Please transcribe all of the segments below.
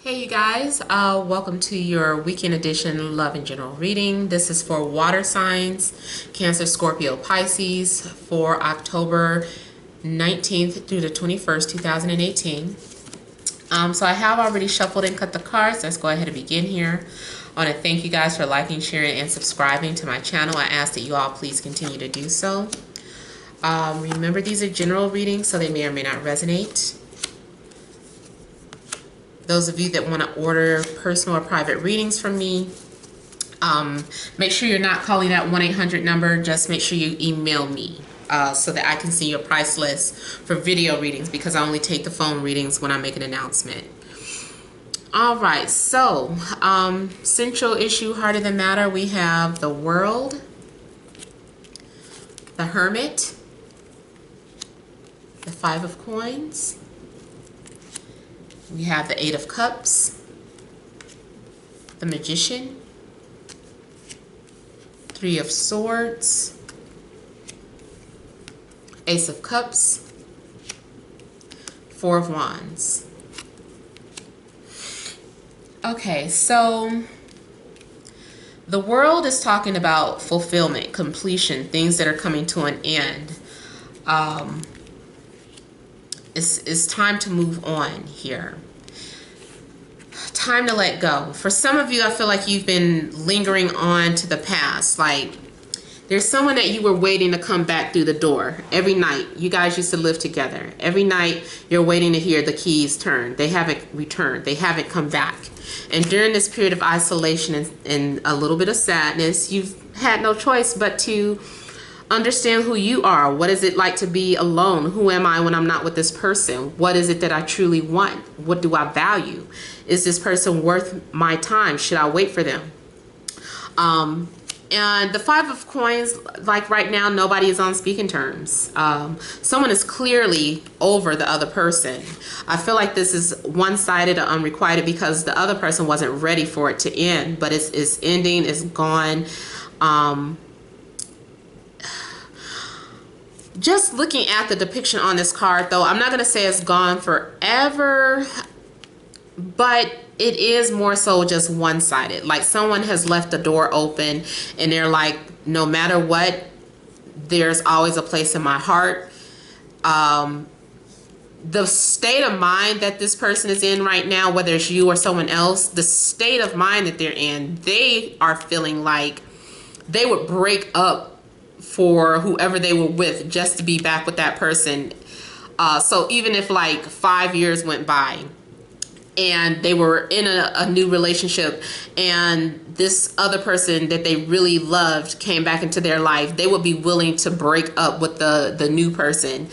Hey you guys, welcome to your weekend edition Love and General reading. This is for water signs, Cancer, Scorpio, Pisces for October 19th through the 21st, 2018. So I have already shuffled and cut the cards. Let's go ahead and begin here. I want to thank you guys for liking, sharing, and subscribing to my channel. I ask that you all please continue to do so. Remember, these are general readings, so they may or may not resonate. Those of you that want to order personal or private readings from me, make sure you're not calling that 1-800 number. Just make sure you email me so that I can see your price list for video readings, because I only take the phone readings when I make an announcement. All right, so central issue, heart of the matter, we have the World, the Hermit, the Five of Coins. We have the Eight of Cups, the Magician, Three of Swords, Ace of Cups, Four of Wands. Okay, so the World is talking about fulfillment, completion, things that are coming to an end. It's time to move on here. Time to let go. For some of you, I feel like you've been lingering on to the past. Like there's someone that you were waiting to come back through the door every night. You guys used to live together. Every night you're waiting to hear the keys turn. They haven't returned. They haven't come back. And during this period of isolation and a little bit of sadness, you've had no choice but to understand who you are. What is it like to be alone? Who am I when I'm not with this person? What is it that I truly want? What do I value? Is this person worth my time? Should I wait for them? And the Five of Coins, like right now, nobody is on speaking terms. Someone is clearly over the other person. I feel like this is one-sided or unrequited because the other person wasn't ready for it to end, but it's ending, it's gone. Just looking at the depiction on this card, though, I'm not going to say it's gone forever, but it is more so just one-sided. Like someone has left the door open and they're like, no matter what, there's always a place in my heart. The state of mind that this person is in right now, whether it's you or someone else, the state of mind that they're in, they are feeling like they would break up for whoever they were with just to be back with that person. So even if like 5 years went by and they were in a new relationship and this other person that they really loved came back into their life, they would be willing to break up with the new person.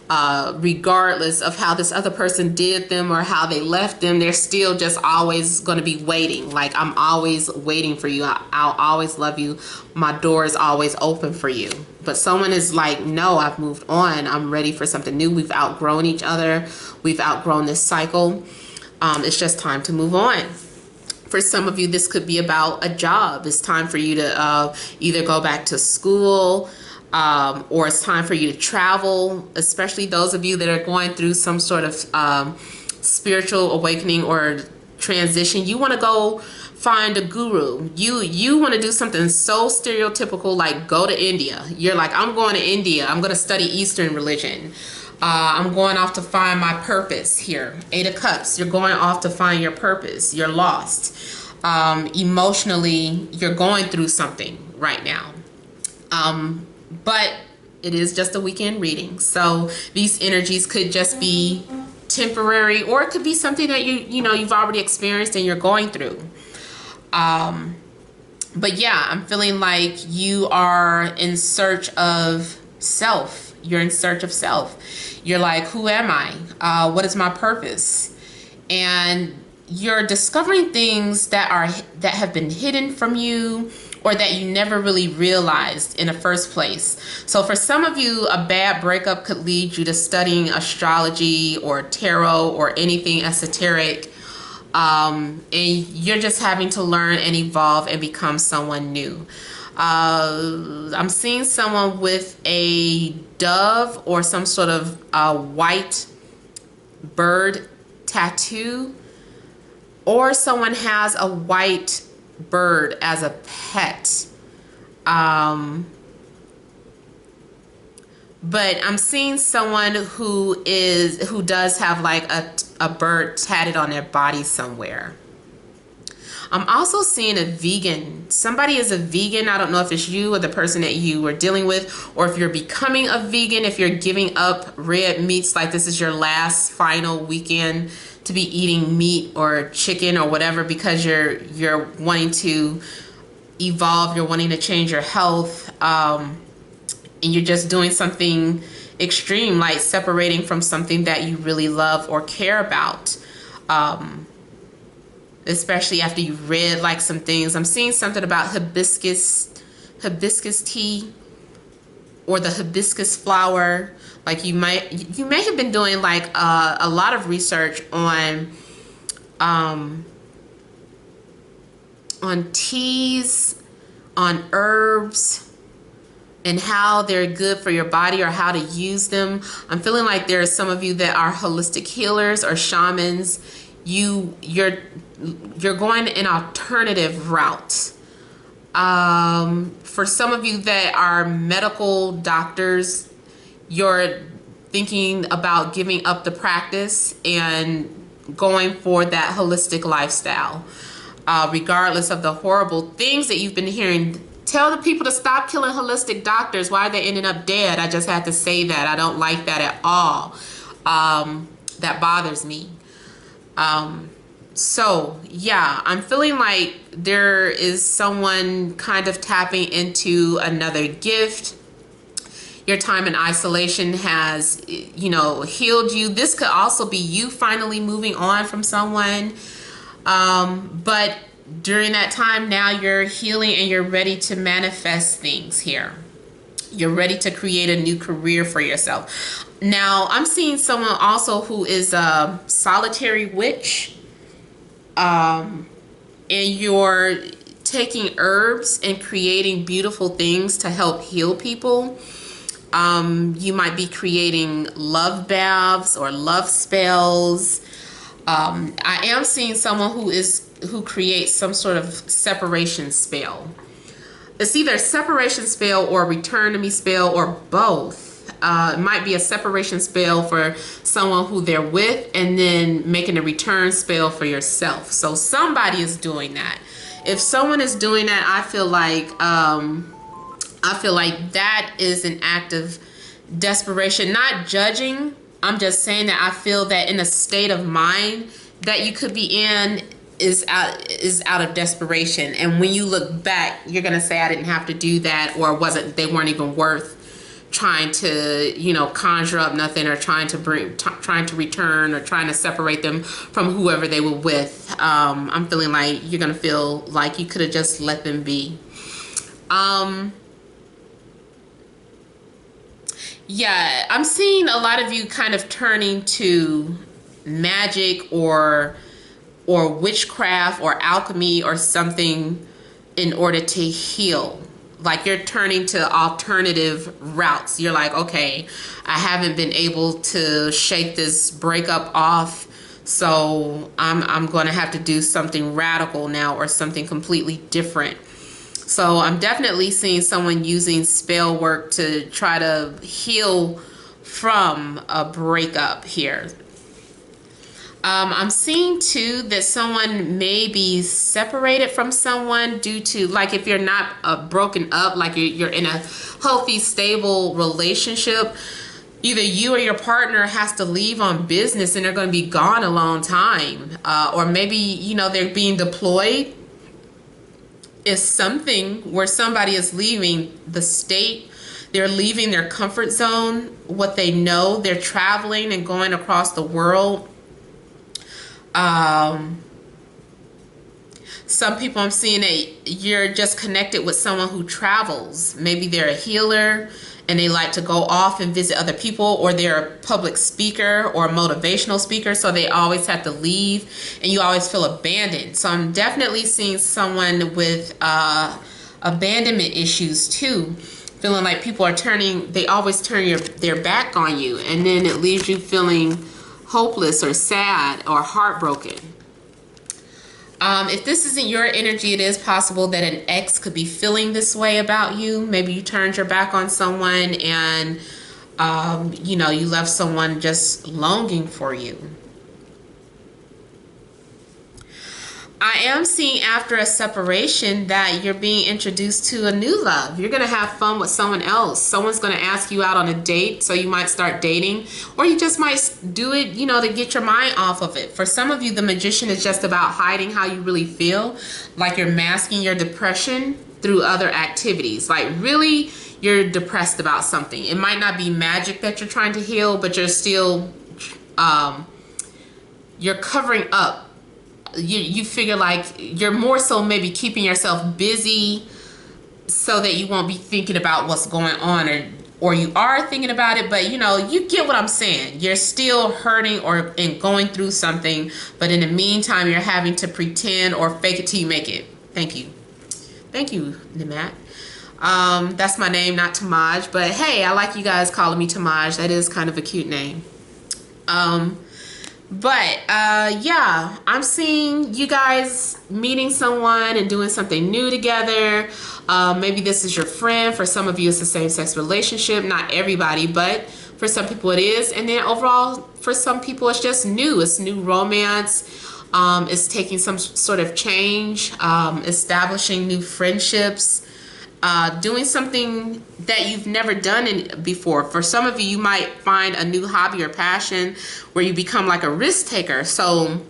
Regardless of how this other person did them or how they left them, they're still just always going to be waiting. Like, I'm always waiting for you. I'll always love you. My door is always open for you. But someone is like, no, I've moved on. I'm ready for something new. We've outgrown each other. We've outgrown this cycle. It's just time to move on. For some of you, this could be about a job. It's time for you to either go back to school, or it's time for you to travel, especially those of you that are going through some sort of spiritual awakening or transition. You want to go find a guru. You want to do something so stereotypical, like go to India. You're like, I'm going to India. I'm going to study Eastern religion. I'm going off to find my purpose here. Eight of Cups. You're going off to find your purpose. You're lost. Emotionally, you're going through something right now. But it is just a weekend reading. So these energies could just be temporary, or it could be something that you've already experienced and you're going through. But yeah, I'm feeling like you are in search of self. You're in search of self. You're like, who am I? What is my purpose? And you're discovering things that have been hidden from you, or that you never really realized in the first place. So for some of you, a bad breakup could lead you to studying astrology or tarot or anything esoteric. And you're just having to learn and evolve and become someone new. I'm seeing someone with a dove or some sort of white bird tattoo or someone has a white bird as a pet. But I'm seeing someone who does have like a bird tatted on their body somewhere. I'm also seeing a vegan. Somebody is a vegan. I don't know if it's you or the person that you are dealing with, or if you're becoming a vegan, if you're giving up red meats, like this is your last final weekend to be eating meat or chicken or whatever, because you're wanting to evolve, you're wanting to change your health, and you're just doing something extreme, like separating from something that you really love or care about. Especially after you read like some things. I'm seeing something about hibiscus tea, or the hibiscus flower. Like you may have been doing like a lot of research on teas, on herbs, and how they're good for your body or how to use them. I'm feeling like there are some of you that are holistic healers or shamans. You're going an alternative route. For some of you that are medical doctors, you're thinking about giving up the practice and going for that holistic lifestyle. Regardless of the horrible things that you've been hearing. Tell the people to stop killing holistic doctors. Why are they ending up dead? I just had to say that. I don't like that at all. That bothers me. So yeah, I'm feeling like there is someone kind of tapping into another gift. Your time in isolation has, healed you. This could also be you finally moving on from someone. But during that time now, you're healing and you're ready to manifest things here. You're ready to create a new career for yourself. Now, I'm seeing someone also who is a solitary witch. And you're taking herbs and creating beautiful things to help heal people. You might be creating love baths or love spells. I am seeing someone who creates some sort of separation spell. It's either a separation spell or a return to me spell, or both. It might be a separation spell for someone who they're with, and then making a return spell for yourself. So somebody is doing that. If someone is doing that, I feel like that is an act of desperation. Not judging. I'm just saying that I feel that in a state of mind that you could be in is out of desperation. And when you look back, you're gonna say, I didn't have to do that, or they weren't even worth trying to conjure up nothing, or trying to return, or trying to separate them from whoever they were with. I'm feeling like you're gonna feel like you could have just let them be. Yeah, I'm seeing a lot of you kind of turning to magic or witchcraft or alchemy or something in order to heal. Like you're turning to alternative routes. You're like, okay, I haven't been able to shake this breakup off, so I'm going to have to do something radical now, or something completely different. So I'm definitely seeing someone using spell work to try to heal from a breakup here. I'm seeing too that someone may be separated from someone due to, like, if you're not broken up, like you're in a healthy, stable relationship, either you or your partner has to leave on business and they're going to be gone a long time. Or maybe, they're being deployed. Is something where somebody is leaving the state. They're leaving their comfort zone, what they know. They're traveling and going across the world. Some people, I'm seeing that you're just connected with someone who travels. Maybe they're a healer and they like to go off and visit other people, or they're a public speaker or a motivational speaker, so they always have to leave and you always feel abandoned. So I'm definitely seeing someone with abandonment issues too, feeling like people are they always turn their back on you, and then it leaves you feeling hopeless or sad or heartbroken. If this isn't your energy, it is possible that an ex could be feeling this way about you. Maybe you turned your back on someone and, you know, you left someone just longing for you. I am seeing after a separation that you're being introduced to a new love. You're going to have fun with someone else. Someone's going to ask you out on a date, so you might start dating, or you just might do it, you know, to get your mind off of it. For some of you, the magician is just about hiding how you really feel, like you're masking your depression through other activities. Like really, you're depressed about something. It might not be magic that you're trying to heal, but you're still, you're covering up. You figure like you're more so maybe keeping yourself busy so that you won't be thinking about what's going on, or you are thinking about it, but you know, you get what I'm saying. You're still hurting and going through something, but in the meantime, you're having to pretend or fake it till you make it. Thank you. Thank you, Namat. That's my name, not Temaj, but hey, I like you guys calling me Temaj. That is kind of a cute name. Yeah, I'm seeing you guys meeting someone and doing something new together. Maybe this is your friend. For some of you, it's a same-sex relationship. Not everybody, but for some people it is. And then overall, for some people, it's just new. It's new romance. It's taking some sort of change, establishing new friendships. Doing something that you've never done before. For some of you, you might find a new hobby or passion where you become like a risk taker. So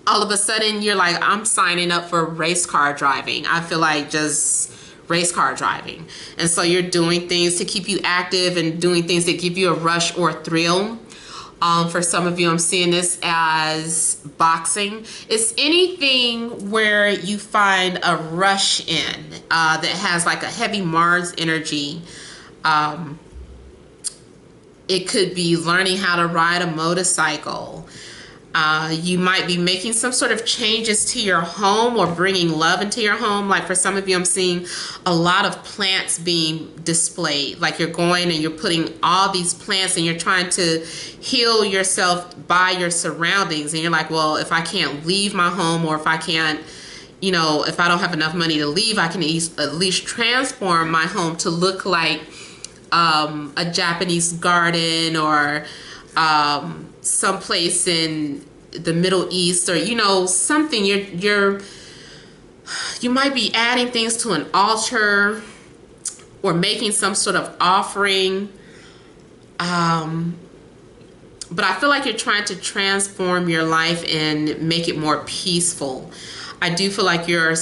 all of a sudden you're like, I'm signing up for race car driving. I feel like just race car driving. And so you're doing things to keep you active and doing things that give you a rush or a thrill. For some of you, I'm seeing this as boxing. It's anything where you find a rush in that has like a heavy Mars energy. It could be learning how to ride a motorcycle. You might be making some sort of changes to your home or bringing love into your home. Like for some of you, I'm seeing a lot of plants being displayed. Like you're going and you're putting all these plants and you're trying to heal yourself by your surroundings. And you're like, well, if I can't leave my home, or if I can't, you know, if I don't have enough money to leave, I can at least transform my home to look like a Japanese garden, or someplace in the Middle East, or you know, something. You might be adding things to an altar or making some sort of offering, but I feel like you're trying to transform your life and make it more peaceful. I do feel like you're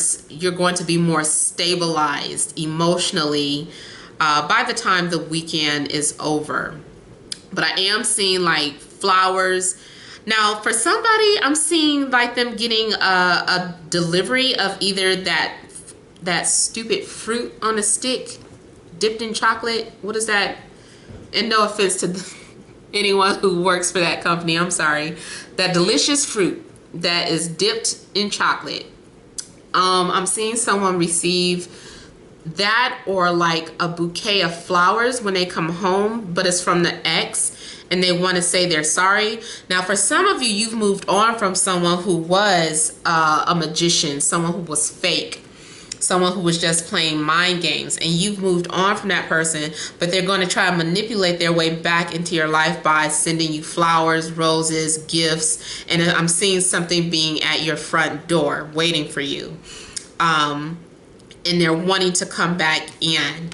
going to be more stabilized emotionally by the time the weekend is over. But I am seeing like flowers. Now for somebody, I'm seeing like them getting a delivery of either that stupid fruit on a stick dipped in chocolate. What is that? And no offense to anyone who works for that company, I'm sorry. That delicious fruit that is dipped in chocolate. I'm seeing someone receive that, or like a bouquet of flowers when they come home, but it's from the ex and they want to say they're sorry. Now for some of you, you've moved on from someone who was a magician, someone who was fake, someone who was just playing mind games, and you've moved on from that person, but they're going to try to manipulate their way back into your life by sending you flowers, roses, gifts, and I'm seeing something being at your front door waiting for you. And they're wanting to come back in.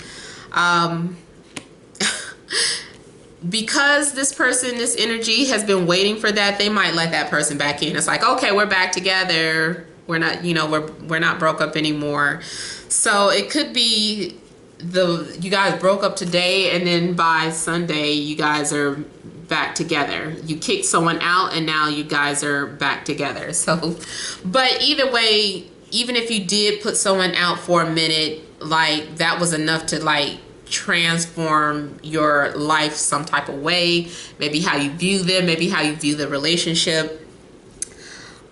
Because this person, this energy has been waiting for that, they might let that person back in. It's like, okay, we're back together. We're not, you know, we're not broke up anymore. So it could be you guys broke up today, and then by Sunday you guys are back together. You kicked someone out and now you guys are back together. So, but either way, even if you did put someone out for a minute, like that was enough to like transform your life some type of way. Maybe how you view them, maybe how you view the relationship.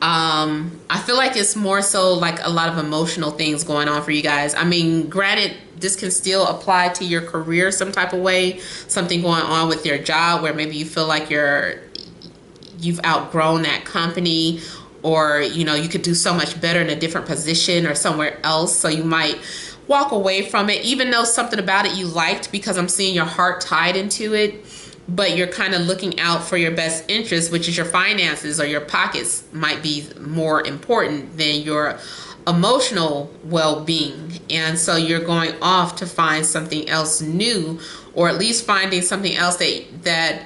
I feel like it's more so like a lot of emotional things going on for you guys. I mean, granted, this can still apply to your career some type of way, something going on with your job where maybe you feel like you've outgrown that company, or you could do so much better in a different position or somewhere else, so you might walk away from it even though something about it you liked, because I'm seeing your heart tied into it, but you're kind of looking out for your best interest, which is your finances or your pockets might be more important than your emotional well-being. And so you're going off to find something else new, or at least finding something else that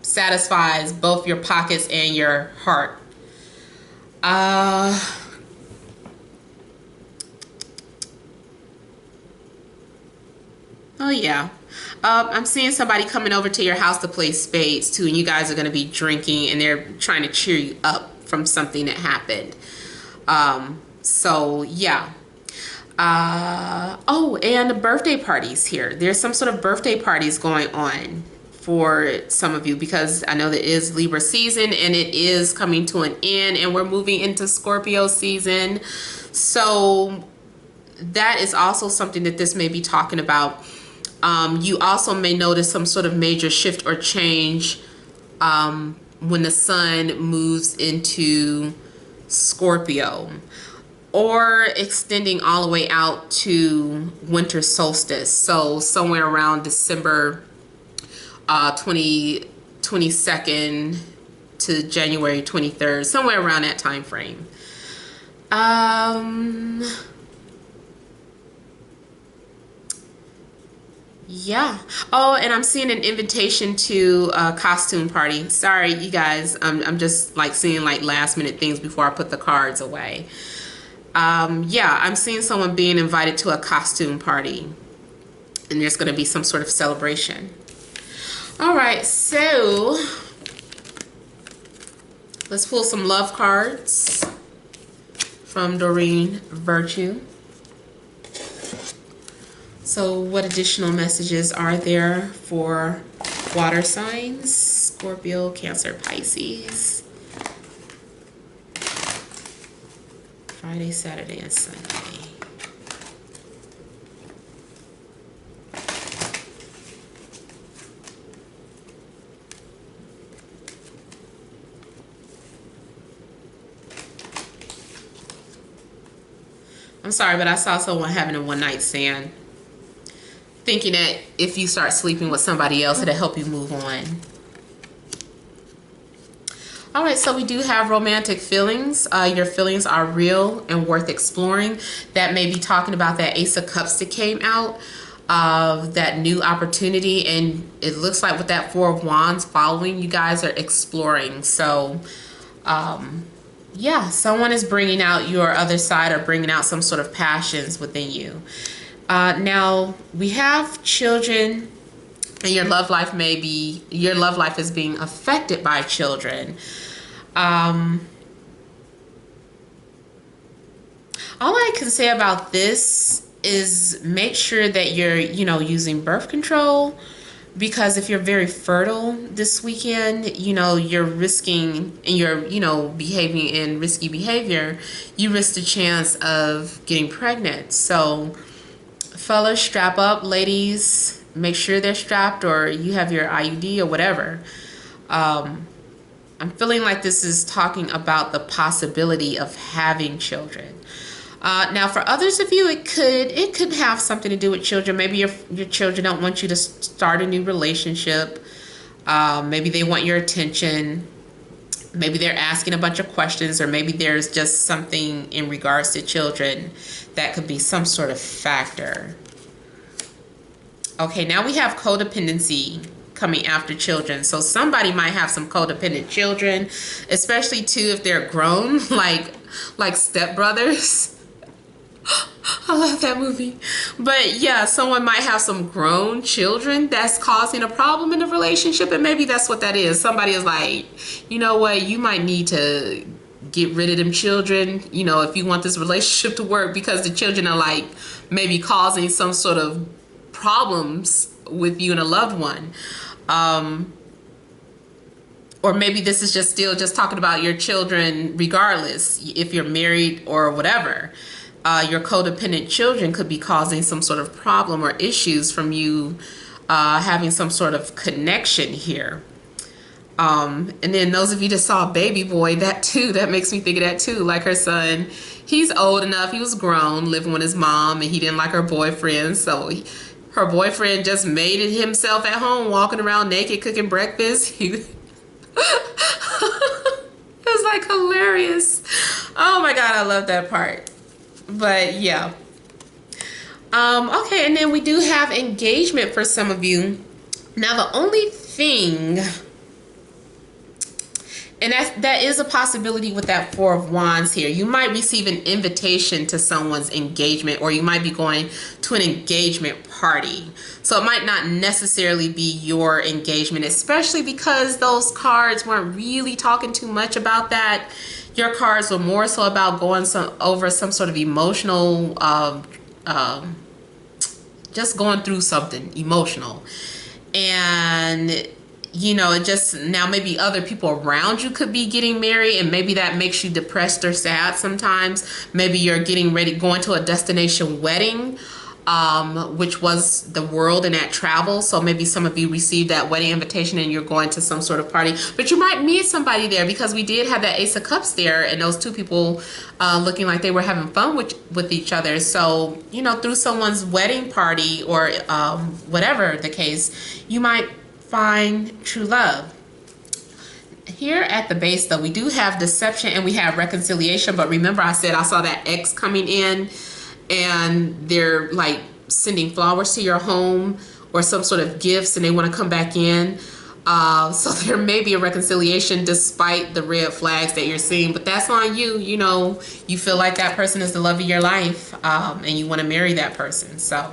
satisfies both your pockets and your heart. Oh yeah. I'm seeing somebody coming over to your house to play spades too, and you guys are going to be drinking, and they're trying to cheer you up from something that happened. So yeah. Oh, and the birthday parties here. There's some sort of birthday parties going on for some of you, because I know that it is Libra season and it is coming to an end, and we're moving into Scorpio season. So that is also something that this may be talking about. You also may notice some sort of major shift or change when the sun moves into Scorpio, or extending all the way out to winter solstice. So somewhere around December 22nd to January 23rd, somewhere around that time frame. Yeah. Oh, and I'm seeing an invitation to a costume party. Sorry, you guys. I'm just like seeing like last minute things before I put the cards away. Yeah, I'm seeing someone being invited to a costume party, and there's going to be some sort of celebration. All right, so let's pull some love cards from Doreen Virtue. So what additional messages are there for water signs? Scorpio, Cancer, Pisces. Friday, Saturday, and Sunday. I'm sorry, but I saw someone having a one-night stand, thinking that if you start sleeping with somebody else, it'll help you move on. All right, so we do have romantic feelings. Your feelings are real and worth exploring. That may be talking about that Ace of Cups that came out, that new opportunity. And it looks like with that Four of Wands following, you guys are exploring. So, yeah, someone is bringing out your other side, or bringing out some sort of passions within you. Now, we have children, and your love life is being affected by children. All I can say about this is make sure that you're, using birth control, because if you're very fertile this weekend, you're risking, and you're, behaving in risky behavior, you risk the chance of getting pregnant. So fellas, strap up. Ladies, make sure they're strapped, or you have your IUD or whatever. I'm feeling like this is talking about the possibility of having children. Now, for others of you, it could have something to do with children. Maybe your children don't want you to start a new relationship. Maybe they want your attention. Maybe they're asking a bunch of questions, or maybe there's just something in regards to children that could be some sort of factor. Okay, now we have codependency coming after children. So somebody might have some codependent children, especially too if they're grown, like Step Brothers. I love that movie. But yeah, someone might have some grown children that's causing a problem in the relationship, and maybe that's what that is. Somebody is like, you know what, you might need to get rid of them children, if you want this relationship to work, because the children are like maybe causing some sort of problems with you and a loved one. Or maybe this is just talking about your children regardless, if you're married or whatever. Your codependent children could be causing some sort of problem or issues from you having some sort of connection here. And then those of you that saw Baby Boy, that makes me think of that too. Like her son, he's old enough, he was grown, living with his mom, and he didn't like her boyfriend. So her boyfriend just made it himself at home, walking around naked, cooking breakfast. It was like hilarious. Oh my God, I love that part. But yeah. Okay, and then we do have engagement for some of you. Now the only thing, and that is a possibility with that Four of Wands here. You might receive an invitation to someone's engagement, or you might be going to an engagement party. So it might not necessarily be your engagement, especially because those cards weren't really talking too much about that. Your cards were more so about going over some sort of emotional, just going through something emotional. And you know, it just, now maybe other people around you could be getting married, and maybe that makes you depressed or sad sometimes. Maybe you're getting ready, going to a destination wedding, which was the world and that travel. So maybe some of you received that wedding invitation and you're going to some sort of party, but you might meet somebody there, because we did have that Ace of Cups there, and those two people looking like they were having fun with each other. So, you know, through someone's wedding party or whatever the case, you might find true love. Here at the base though, we do have deception and we have reconciliation. But remember, I said I saw that ex coming in and they're like sending flowers to your home or some sort of gifts, and they want to come back in. So there may be a reconciliation despite the red flags that you're seeing, but that's on you. You know, you feel like that person is the love of your life, and you want to marry that person. So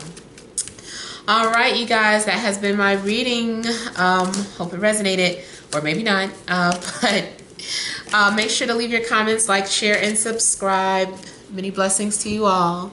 all right, you guys, that has been my reading. Hope it resonated, or maybe not. But make sure to leave your comments, like, share, and subscribe. Many blessings to you all.